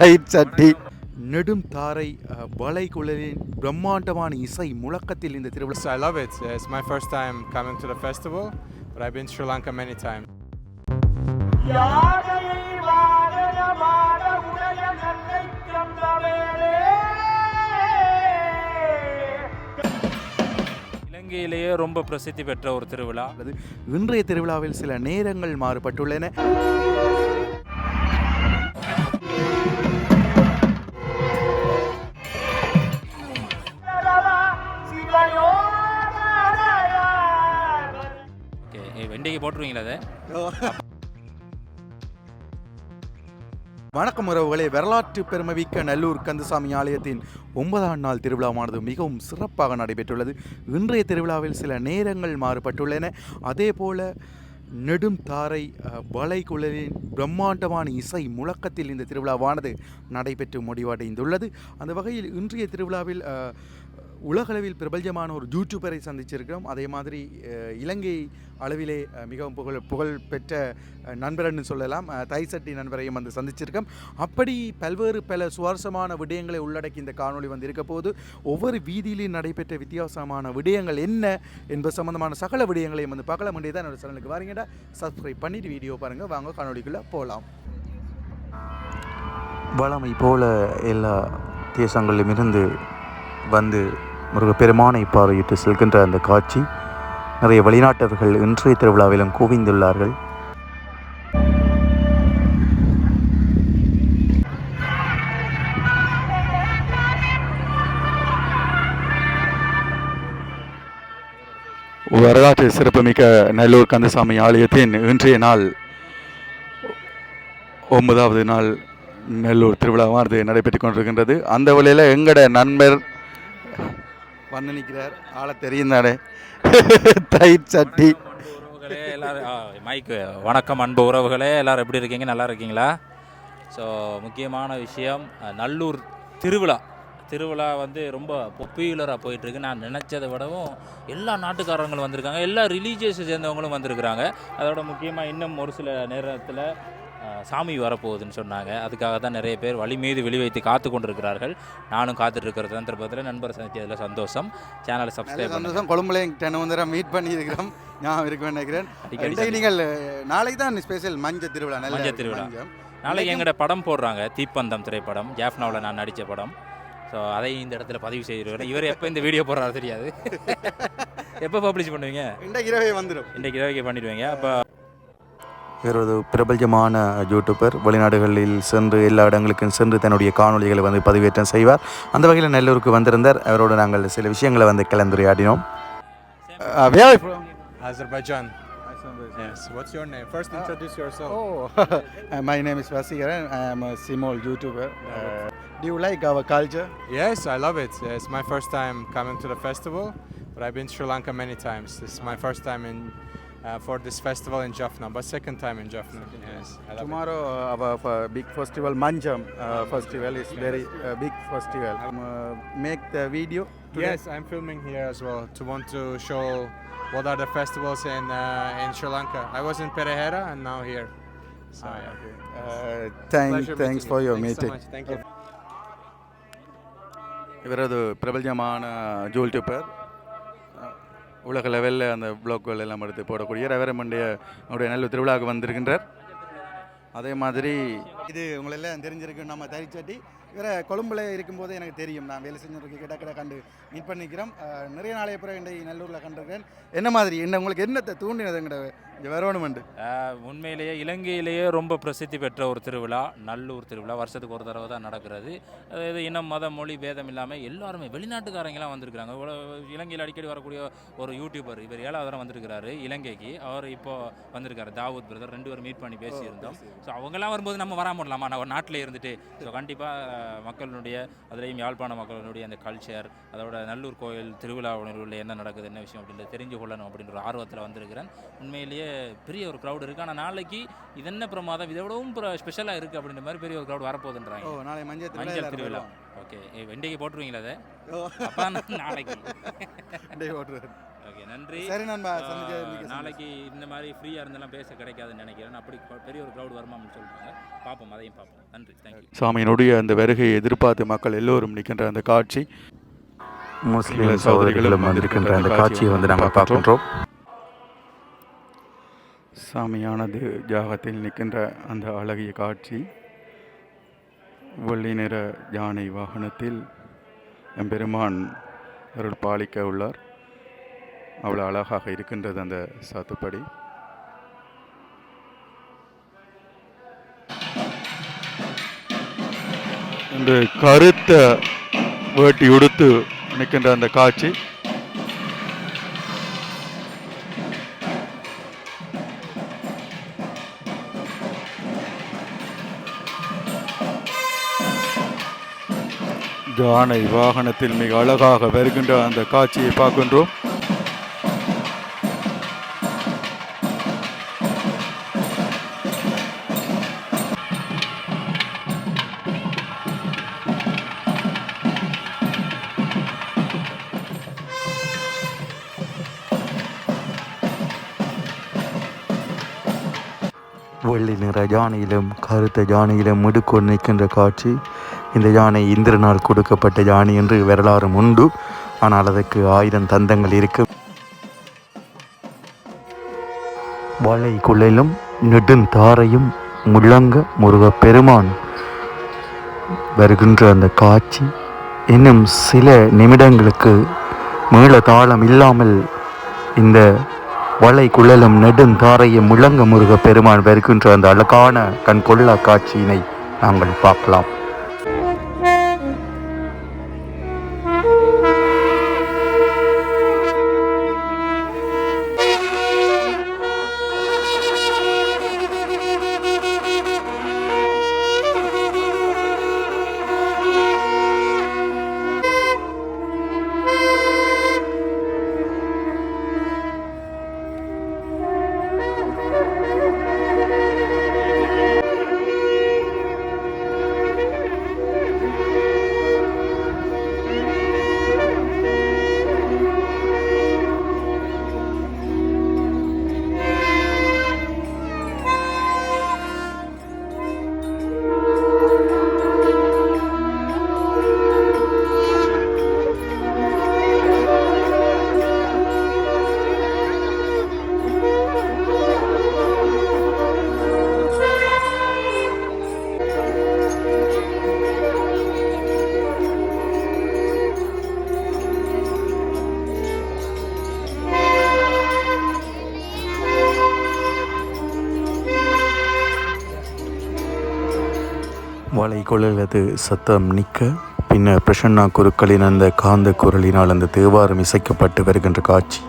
Tight சட்டி நெடும் தாரை வளைகுழலின் பிரம்மாண்டமான இசை முழக்கத்தில் இந்த திருவிழா. I love it. It's my first time coming to the festival, but I've been to Sri Lanka many times. இலங்கையிலேயே ரொம்ப பிரசித்தி பெற்ற ஒரு திருவிழா. இன்றைய திருவிழாவில் சில நேரங்கள் மாறுபட்டுள்ளன. வெண்டைக்கு போட்டுருவீங்களா அதை? வணக்கம் உறவுகளே, வரலாற்று பெருமைமிக்க நல்லூர் கந்தசாமி ஆலயத்தின் 9ஆம் நாள் திருவிழாவானது மிகவும் சிறப்பாக நடைபெற்றுள்ளது. இன்றைய திருவிழாவில் சில நேரங்கள் மாறுபட்டுள்ளன. அதே போல நெடும் தாரை வளைகுழலின் பிரம்மாண்டமான இசை முழக்கத்தில் இந்த திருவிழாவானது நடைபெற்று முடிவடைந்துள்ளது. அந்த வகையில் இன்றைய திருவிழாவில் உலகளவில் பிரபல்யமான ஒரு யூடியூபரை சந்திச்சிருக்கிறோம். அதே மாதிரி இலங்கை அளவிலே மிகவும் புகழ் பெற்ற நண்பர்னு சொல்லலாம், தைசட்டி நண்பரையும் வந்து சந்திச்சிருக்கோம். அப்படி பல சுவாரஸ்யமான விடயங்களை உள்ளடக்கி இந்த காணொளி வந்து இருக்க போது ஒவ்வொரு வீதியிலையும் நடைபெற்ற வித்தியாசமான விடயங்கள் என்ன என்பது சம்பந்தமான சகல விடயங்களையும் வந்து பார்க்கலாம். வேண்டியது தான் என்னோட சேனலுக்கு வாரீங்கடா, சப்ஸ்கிரைப் பண்ணிட்டு வீடியோ பாருங்கள். வாங்க காணொளிக்குள்ளே போகலாம். வளமை போல எல்லா தேசங்களிலுமிருந்து வந்து முருகப்பெருமானை பார்வையிட்டு செல்கின்ற அந்த காட்சி, நிறைய வெளிநாட்டவர்கள் இன்றைய திருவிழாவிலும் குவிந்துள்ளார்கள். வரலாற்று சிறப்புமிக்க நல்லூர் கந்தசாமி ஆலயத்தின் இன்றைய நாள் 9வது நாள் நல்லூர் திருவிழாவானது நடைபெற்றுக் கொண்டிருக்கின்றது. அந்த வழியில் எங்கட நண்பர் வந்து நிற்கிறார், ஆளை தெரியுந்தானே, டைட் சட்டி. உறவுகளே எல்லாரும் மைக்கு வணக்கம். அன்பு உறவுகளே எல்லாரும் எப்படி இருக்கீங்க? நல்லா இருக்கீங்களா? ஸோ முக்கியமான விஷயம், நல்லூர் திருவிழா வந்து ரொம்ப பாப்புலராக போயிட்டுருக்கு. நான் நினச்சதை விடவும் எல்லா நாட்டுக்காரங்களும் வந்திருக்காங்க, எல்லா ரிலீஜியஸை சேர்ந்தவங்களும் வந்திருக்கிறாங்க. அதோட முக்கியமாக இன்னும் ஒரு சில நேரத்தில் சாமி வரப்போகுதுன்னு சொன்னாங்க. அதுக்காக தான் நிறைய பேர் வழி மீது வெளிவைத்து காத்து கொண்டிருக்கிறார்கள். நானும் காத்துட்ருக்கிறது சந்தர்ப்பத்தில் நண்பர் சந்திச்சதில் சந்தோஷம். சேனலை சப்ஸ்கிரைப் சந்தோஷம். கொழும்புல எங்கிட்ட மீட் பண்ணியிருக்கிறோம், நான் இருக்க நினைக்கிறேன். நீங்கள் நாளைக்கு தான் ஸ்பெஷல் மஞ்சள் திருவிழா. நாளைக்கு எங்களோட படம் போடுறாங்க, தீப்பந்தம் திரைப்படம், ஜாஃப்னாவில் நான் நடித்த படம். ஸோ அதை இந்த இடத்துல பதிவு செய்திருக்கிறேன். இவர் எப்போ இந்த வீடியோ போடுறாரு தெரியாது, எப்போ பப்ளிஷ் பண்ணுவீங்க? இன்றைக்கு இரவே வந்துடும். இன்றைக்கு இரவே பண்ணிடுவீங்க. அப்போ ஒரு பிரபல்யமான யூடியூபர் வெளிநாடுகளில் சென்று எல்லா இடங்களுக்கும் சென்று தன்னுடைய காணொலிகளை வந்து பதிவேற்றம் செய்வார். அந்த வகையில் நல்லூருக்கு வந்திருந்தார். அவரோடு நாங்கள் சில விஷயங்களை வந்து கலந்துரையாடினோம். Azerbaijan. Yes. What's your name? First introduce yourself. My name is Vasigaran. I am a small YouTuber. Do you like our culture? Yes, I love it. It's my first time coming to the festival, but I've been to Sri Lanka many times. This is my first time for this festival in Jaffna, but second time in Jaffna. Yes, tomorrow our big festival, Manjam festival, is very big festival. Make the video today? Yes, I'm filming here as well to show what are the festivals in Sri Lanka. I was in Perahera and now here. So yeah. Thanks for your meeting. So much. Thank you. இவரது பிரபல்யமான YouTuber, உலக லெவலில் அந்த ப்ளாக்குகள் எல்லாம் எடுத்து போடக்கூடிய ரெவரமண்டிய அவருடைய நல்ல திருவிழாவுக்கு வந்திருக்கின்றார். அதே மாதிரி இது உங்களெல்லாம் தெரிஞ்சிருக்கு, நம்ம தைச்சட்டி இவரை கொழும்புல இருக்கும்போது எனக்கு தெரியும். நான் வேலை செஞ்சவருக்கு கிட்ட கண்டு மீட் பண்ணிக்கிறோம். நிறைய நாளைய பிறகு இன்றைக்கு நல்லூரில் கண்டிருக்கேன். என்ன மாதிரி உங்களுக்கு என்னத்தை தூண்டினதுங்கிற வரணுமெண்டு? உண்மையிலேயே இலங்கையிலேயே ரொம்ப பிரசித்தி பெற்ற ஒரு திருவிழா நல்லூர் திருவிழா. வருஷத்துக்கு ஒரு தடவை தான் நடக்கிறது. அதாவது இனம் மதம் மொழி பேதம் இல்லாமல் எல்லாருமே வெளிநாட்டுக்காரங்களாம் வந்திருக்கிறாங்க. இலங்கையில் அடிக்கடி வரக்கூடிய ஒரு யூடியூபர், இவர் 7வது தடவை வந்திருக்கிறாரு இலங்கைக்கு. அவர் இப்போ வந்திருக்காரு, தாவூத் பிரதர். 2 பேரும் மீட் பண்ணி பேசியிருந்தோம். ஸோ அவங்கெல்லாம் வரும்போது நம்ம வராமலாமா, நான் நாட்டில் இருந்துட்டு. ஸோ கண்டிப்பாக மக்களுடைய, அதுலேயும் யாழ்ப்பாண மக்களுடைய அந்த கல்ச்சர், அதோட நல்லூர் கோயில் திருவிழா உணர்வுகளில் என்ன நடக்குது, என்ன விஷயம் அப்படின்றது தெரிஞ்சு கொள்ளணும் அப்படின்ற ஒரு ஆர்வத்தில் வந்திருக்கிறேன். உண்மையிலேயே பெரிய ஒரு க்ரௌட் இருக்குது. ஆனால் நாளைக்கு இது என்ன பிரமாதம், இதை விடவும் ஸ்பெஷலாக இருக்குது அப்படின்ற மாதிரி பெரிய ஒரு க்ரௌட் வரப்போகுதுன்றாங்க. நாளை மஞ்சள் திருவிழா. ஓகே, வெண்டைக்கு போட்டுருவீங்களா அதை? அப்போ நாளைக்கு போட்டுருவேன். ஓகே நன்றி. சரி நண்பா, சந்திச்சது மிக்க நாளைக்கு இந்த மாதிரி ஃப்ரீயாக இருந்தெல்லாம் பேச கிடைக்காதுன்னு நினைக்கிறேன். அப்படி பெரிய ஒரு க்ரௌட் வருமான்னு சொல்கிறாங்க. பார்ப்போம், அதையும் பார்ப்போம். நன்றி, தேங்க்யூ. சாமியினுடைய அந்த வருகையை எதிர்பார்த்து மக்கள் எல்லோரும் நிற்கின்ற அந்த காட்சி, முஸ்லிம் சகோதரிகளும் வந்திருக்கின்ற அந்த காட்சியை வந்து நாங்கள் பார்க்கின்றோம். சாமியானது ஜாகத்தில் நிற்கின்ற அந்த அழகிய காட்சி, வெள்ளி நிற யானை வாகனத்தில் எம்பெருமான் அருள் பாலிக்க உள்ளார். அவ்வளோ அழகாக இருக்கின்றது அந்த சாத்துப்படி. இந்த கருத்த வேட்டி உடுத்து நிற்கின்ற அந்த காட்சி, யானை வாகனத்தில் மிக அழகாக வருகின்ற அந்த காட்சியை பார்க்கின்றோம். வெள்ளி நிற யானையிலும் கருத்த யானையிலும் முடுக்கொண்டு நிற்கின்ற காட்சி. இந்த யானை இந்திரனால் கொடுக்கப்பட்ட யானை என்று வரலாறும் உண்டு. ஆனால் அதற்கு 1000 தந்தங்கள் இருக்கு. வாழை குள்ளையிலும் நெடுந்தாரையும் முழங்க முருகப்பெருமான் வருகின்ற அந்த காட்சி இன்னும் சில நிமிடங்களுக்கு மீள தாளம் இல்லாமல் இந்த வளை குழலும் நெடுந்தாரையும் முழங்க முருகப்பெருமான் வருகின்ற அந்த அழகான கண் கொள்ளா காட்சியினை நாங்கள் பார்க்கலாம். வளை குழலது சத்தம் நிற்க, பின்னர் பிரசன்னா குருக்களின் அந்த காந்த குரலினால் அந்த தேவாரம் இசைக்கப்பட்டு வருகின்ற காட்சி.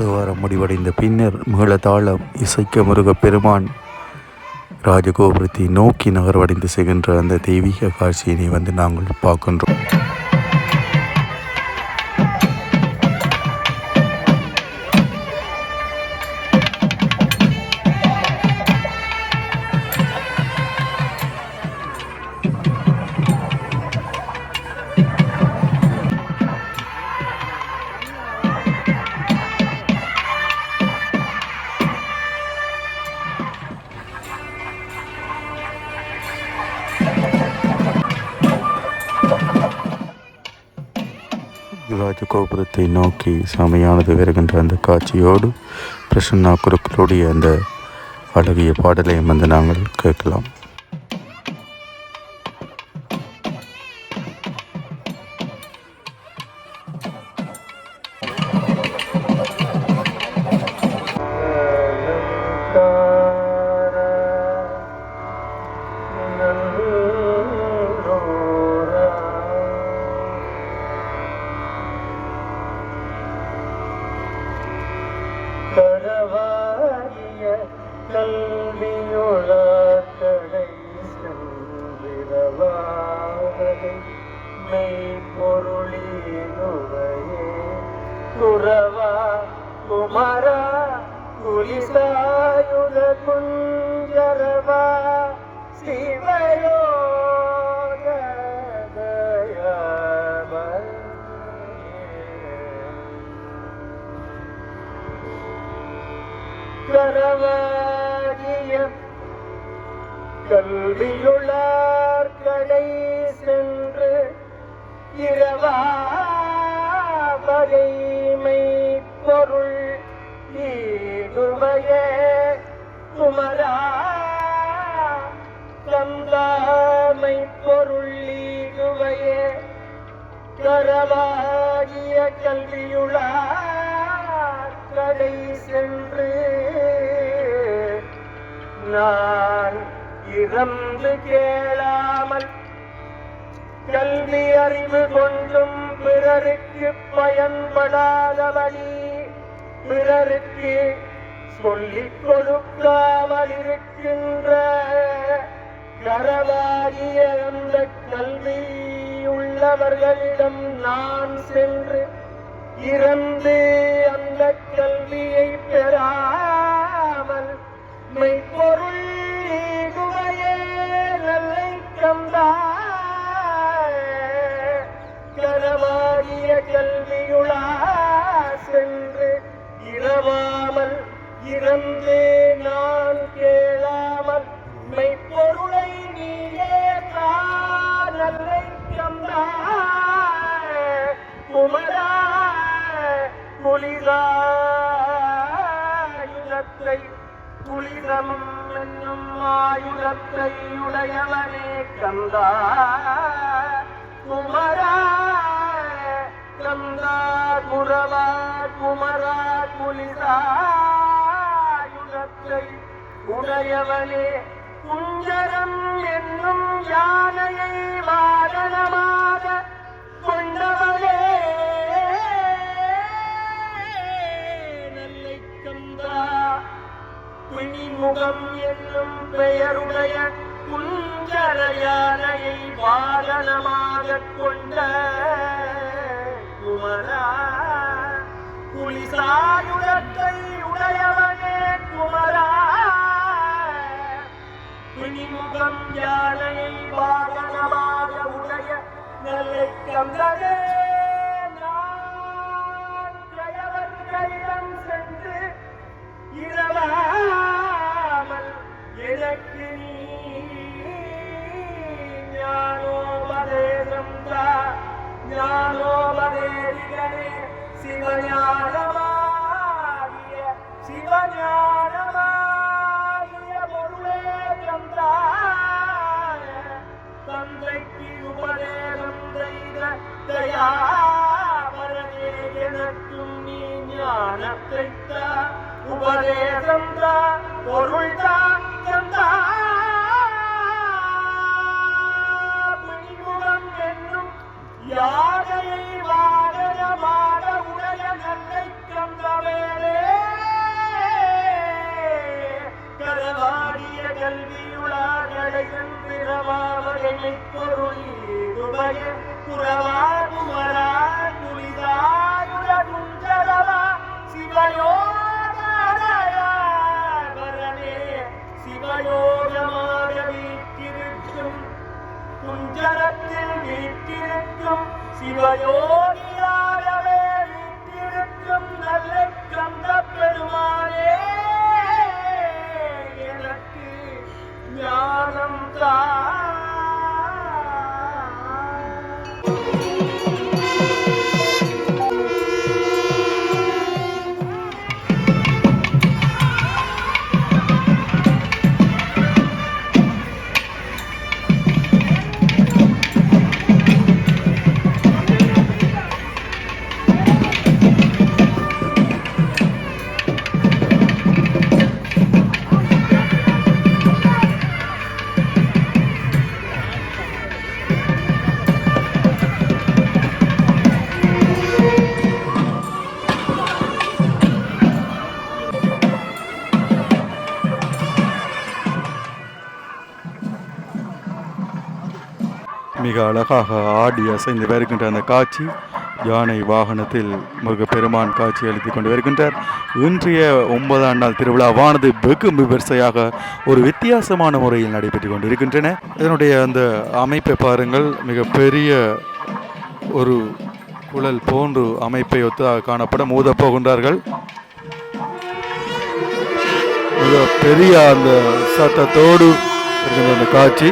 தேவாரம் முடிவடைந்த பின்னர் மேளதாளம் இசைக்க முருகப்பெருமான் ராஜகோபுரத்தை நோக்கி நகர்வடைந்து செல்கின்ற அந்த தெய்வீக காட்சியினை வந்து நாங்கள் பார்க்கின்றோம். ராஜகோபுரத்தை நோக்கி சாமியானது வருகின்ற அந்த காட்சியோடு பிரசன்னா குருக்களுடைய அந்த அழகிய பாடலையும் வந்து நாங்கள் கேட்கலாம். கடவாகிய கல்வியுள கடை சென்றிரவாகை மெய்ப்பொருளினுவையே குரவா குமரா குலிசாயுத குஞ்சரவா சிவயோக தயாபல் கரவாகிய கல்வியுள்ளார் கடை சென்று இரவா பகைமை பொருள் ஈடுமையே குமரா கந்தாமை பொருள் ஈடுமையே கரவாகிய கல்வியுள்ளார் கடை சென்று நான் இறந்து கேளாமல் கல்வி அறிவு கொண்டும் பிறருக்கு பயன்படாதபடி பிறருக்கு சொல்லிக் கொடுக்காமல் இருக்கின்ற கரவாகிய அந்த கல்வி உள்ளவர்களிடம் நான் சென்று இறந்து அந்த கல்வியை பெறாமல் மெய்ப்பொருள் ஈகுமையே நல்லை கந்தாய் கரவாகிய கல்வியுளா சென்று இரவாமல் இறந்து நான் கேளாமல் மெய்ப்பொருளை நீயே நல்லை கந்தாய் குமரா குளிராயுதத்தை குளிரம் என்னும் ஆயுதத்தை உடையவனே கந்தா குமரா கந்தா குரவா குமரா குளிராயுதத்தை உடையவனே குஞ்சரம் என்னும் யானையை வாகனமாக கொண்டவனே நல்லை கந்தா பிணிமுகம் என்னும் பெயருடைய குஞ்சர யானையை வாகனமாக கொண்ட குமரா குளிசாயுதத்தை உடையவனே குமரா பிணிமுகம் யானையை வாகனமாக உடைய நல்லை கந்தனே நான் கயவர்களிடம் சென்று இரவாமல் எனக்கு நீ ஞானோபதேசம் தா ஞானோபதேசிகனே சிவஞானமாகிய சிவஞானமாகிய பொருளே கந்தாய தந்தைக்கு உபதேசம் செய்த தயாபரனே எனக்கும் நீ ஞானத்தை தா உபதேசம் தா பொருள் தா கந்தா பிணிமுகம் என்னும் யானையை வாகனமாக உடைய நல்லை கந்தவேலே புறவா குமரா குளிதாயுட குஞ்சரவா சிவயோகாரே சிவயோகமாக வீட்டிருக்கும் குஞ்சரத்தில் வீட்டிருக்கும் சிவயோகியாகவே வீட்டிருக்கும் நல்ல கந்த பெருமானே எனக்கு ஞானம் தான். மிக அழகாக ஆடி அசைந்து வருகின்ற அந்த காட்சி யானை வாகனத்தில் முருகப்பெருமான் காட்சி அளித்துக் கொண்டு வருகின்றார். இன்றைய 9ஆம் நாள் திருவிழாவானது வெகு விமர்சையாக ஒரு வித்தியாசமான முறையில் நடைபெற்று கொண்டிருக்கின்றன. இதனுடைய அந்த அமைப்பை பாருங்கள், மிக பெரிய ஒரு குழல் போன்று அமைப்பை ஒத்ததாக காணப்பட ஊதப் போகின்றார்கள். மிக பெரிய அந்த சத்தத்தோடு இருக்கின்ற அந்த காட்சி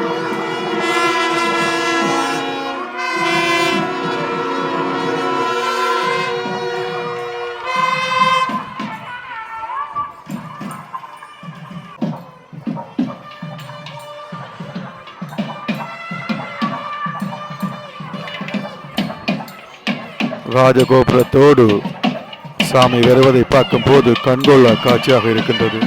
ராஜகோபுரத்தோடு சாமி வருவதை பார்க்கும் போது கண்கொள்ளா காட்சியாக இருக்கின்றது.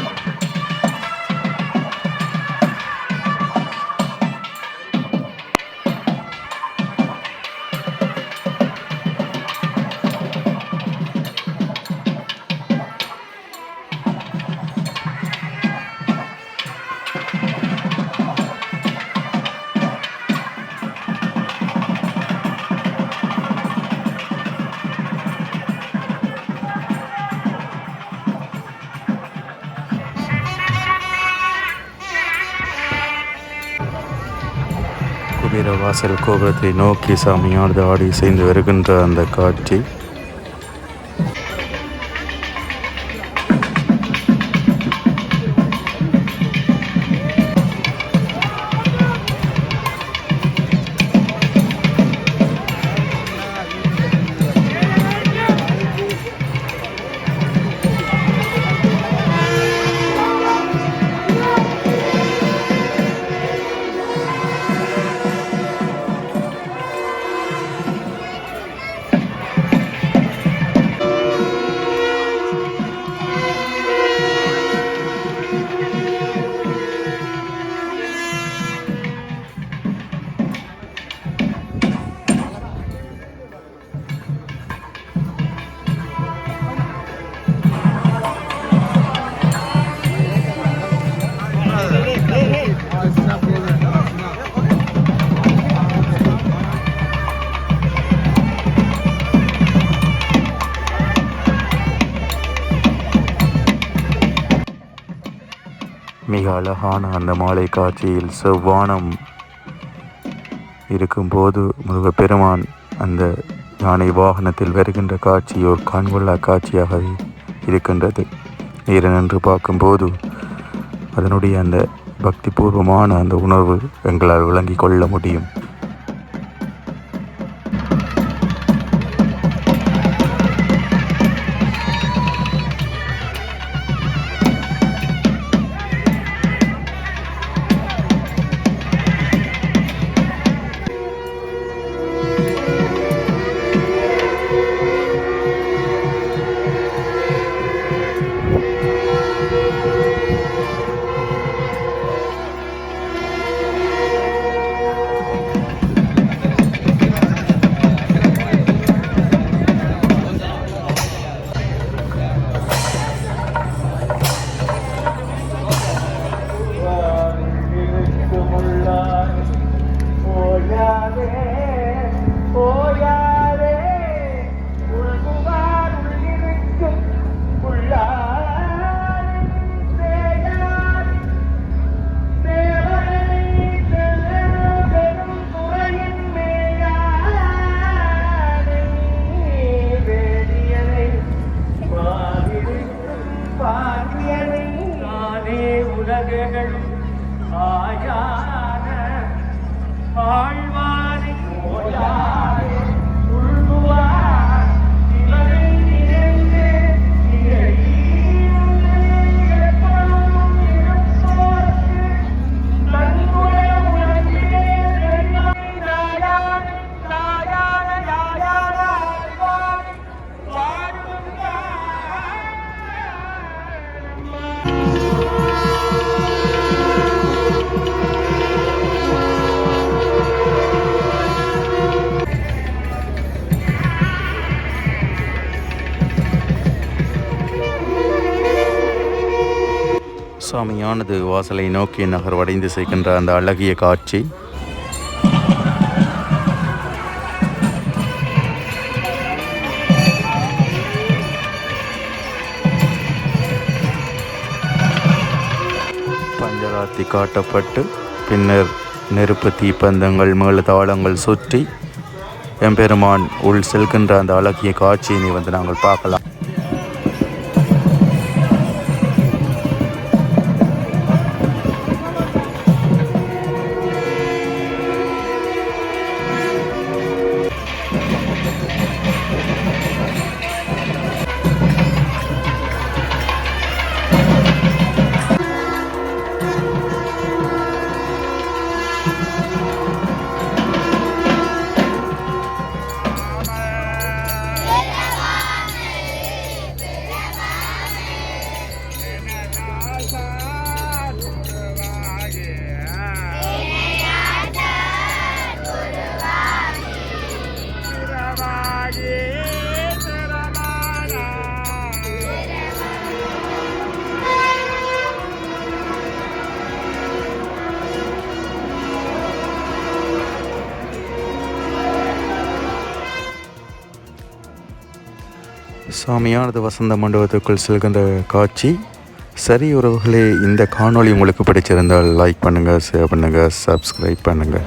வீரவாசல் கோபுரத்தை நோக்கி சாமியானது ஆடி செய்து வருகின்ற அந்த காட்சி மிக அழகான அந்த மாலை காட்சியில் செவ்வானம் இருக்கும்போது முருகப்பெருமான் அந்த யானை வாகனத்தில் வருகின்ற காட்சி ஒரு கண்கொள்ளா காட்சியாக இருக்கின்றது. நேரில் நின்று பார்க்கும்போது அதனுடைய அந்த பக்திபூர்வமான அந்த உணர்வு எங்களால் விளங்கிக் கொள்ள முடியும். தாயான வாழ்வாரின் ஓயாதே உள்குவார் சிவனை நினைந்து எப்பொழுதும் இருப்போர்க்கு தன்னுடைய உலகிலே தாயான தாயான தாயான வாழ்வாரி வாழும் சாமியானது வாசலை நோக்கி நகர்வடைந்து செய்கின்ற அந்த அழகிய காட்சி பஞ்சராத்தி காட்டப்பட்டு பின்னர் நெருப்பு தீப்பந்தங்கள் மேளதாளங்கள் சுற்றி எம்பெருமான் உள் செல்கின்ற அந்த அழகிய காட்சியினை நாங்கள் பார்க்கலாம். சாமியானது வசந்த மண்டபத்துக்குள் செல்கின்ற காட்சி. சரி உறவுகளே, இந்த காணொளி உங்களுக்கு பிடிச்சிருந்தால் லைக் பண்ணுங்கள், ஷேர் பண்ணுங்கள், சப்ஸ்கிரைப் பண்ணுங்கள்.